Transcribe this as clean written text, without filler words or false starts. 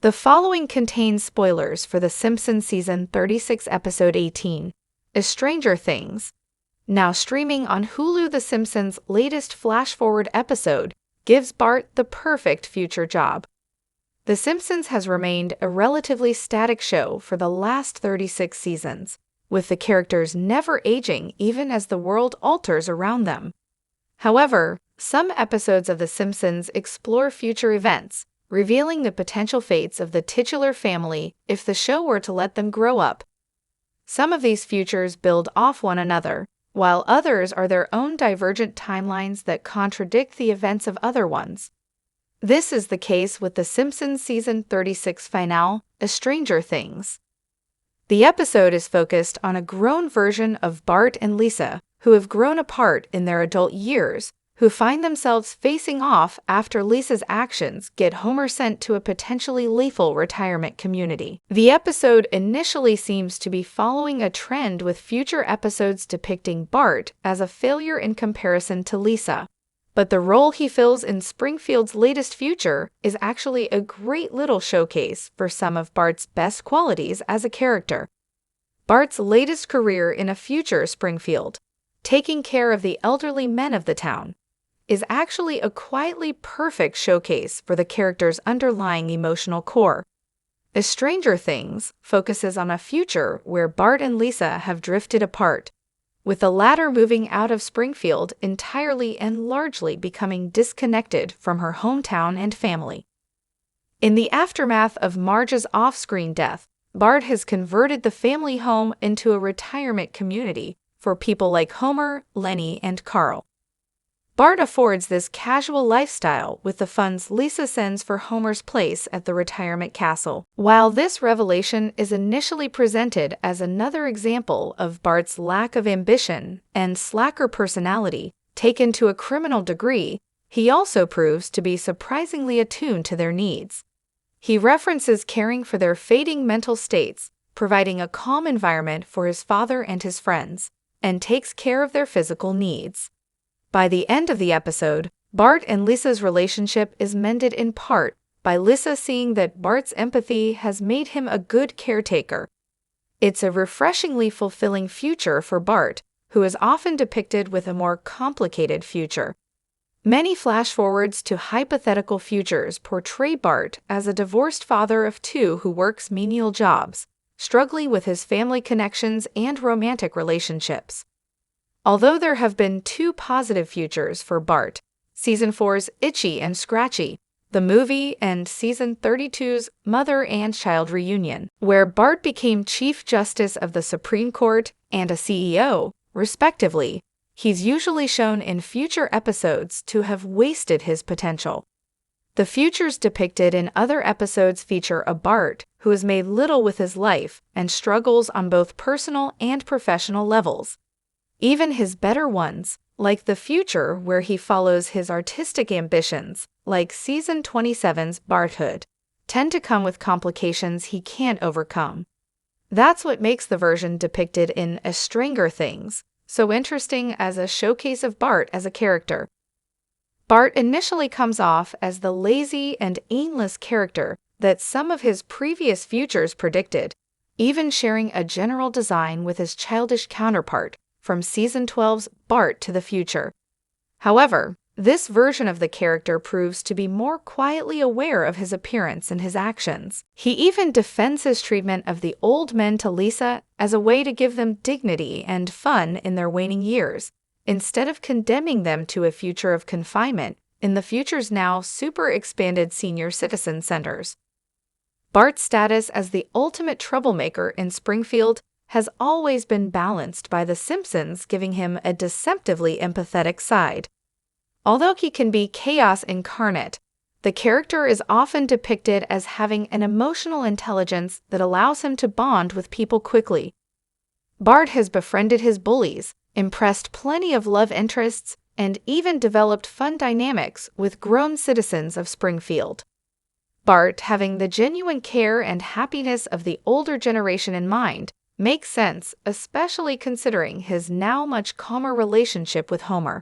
The following contains spoilers for The Simpsons Season 36 Episode 18, Stranger Things. Now streaming on Hulu, The Simpsons' latest Flashforward episode gives Bart the perfect future job. The Simpsons has remained a relatively static show for the last 36 seasons, with the characters never aging even as the world alters around them. However, some episodes of The Simpsons explore future events, revealing the potential fates of the titular family if the show were to let them grow up. Some of these futures build off one another, while others are their own divergent timelines that contradict the events of other ones. This is the case with The Simpsons Season 36 finale, Stranger Things. The episode is focused on a grown version of Bart and Lisa, who have grown apart in their adult years, who find themselves facing off after Lisa's actions get Homer sent to a potentially lethal retirement community. The episode initially seems to be following a trend with future episodes depicting Bart as a failure in comparison to Lisa. But the role he fills in Springfield's latest future is actually a great little showcase for some of Bart's best qualities as a character. Bart's latest career in a future Springfield, taking care of the elderly men of the town, is actually a quietly perfect showcase for the character's underlying emotional core. Stranger Things focuses on a future where Bart and Lisa have drifted apart, with the latter moving out of Springfield entirely and largely becoming disconnected from her hometown and family. In the aftermath of Marge's off-screen death, Bart has converted the family home into a retirement community for people like Homer, Lenny, and Carl. Bart affords this casual lifestyle with the funds Lisa sends for Homer's place at the retirement castle. While this revelation is initially presented as another example of Bart's lack of ambition and slacker personality taken to a criminal degree, he also proves to be surprisingly attuned to their needs. He references caring for their fading mental states, providing a calm environment for his father and his friends, and takes care of their physical needs. By the end of the episode, Bart and Lisa's relationship is mended in part by Lisa seeing that Bart's empathy has made him a good caretaker. It's a refreshingly fulfilling future for Bart, who is often depicted with a more complicated future. Many flash-forwards to hypothetical futures portray Bart as a divorced father of two who works menial jobs, struggling with his family connections and romantic relationships. Although there have been two positive futures for Bart, Season 4's Itchy and Scratchy, the movie, and Season 32's Mother and Child Reunion, where Bart became Chief Justice of the Supreme Court and a CEO, respectively, he's usually shown in future episodes to have wasted his potential. The futures depicted in other episodes feature a Bart who has made little with his life and struggles on both personal and professional levels. Even his better ones, like the future where he follows his artistic ambitions, like Season 27's Barthood, tend to come with complications he can't overcome. That's what makes the version depicted in Stranger Things so interesting as a showcase of Bart as a character. Bart initially comes off as the lazy and aimless character that some of his previous futures predicted, even sharing a general design with his childish counterpart from Season 12's Bart to the Future. However, this version of the character proves to be more quietly aware of his appearance and his actions. He even defends his treatment of the old men to Lisa as a way to give them dignity and fun in their waning years, instead of condemning them to a future of confinement in the future's now super-expanded senior citizen centers. Bart's status as the ultimate troublemaker in Springfield has always been balanced by The Simpsons giving him a deceptively empathetic side. Although he can be chaos incarnate, the character is often depicted as having an emotional intelligence that allows him to bond with people quickly. Bart has befriended his bullies, impressed plenty of love interests, and even developed fun dynamics with grown citizens of Springfield. Bart, having the genuine care and happiness of the older generation in mind, makes sense, especially considering his now much calmer relationship with Homer.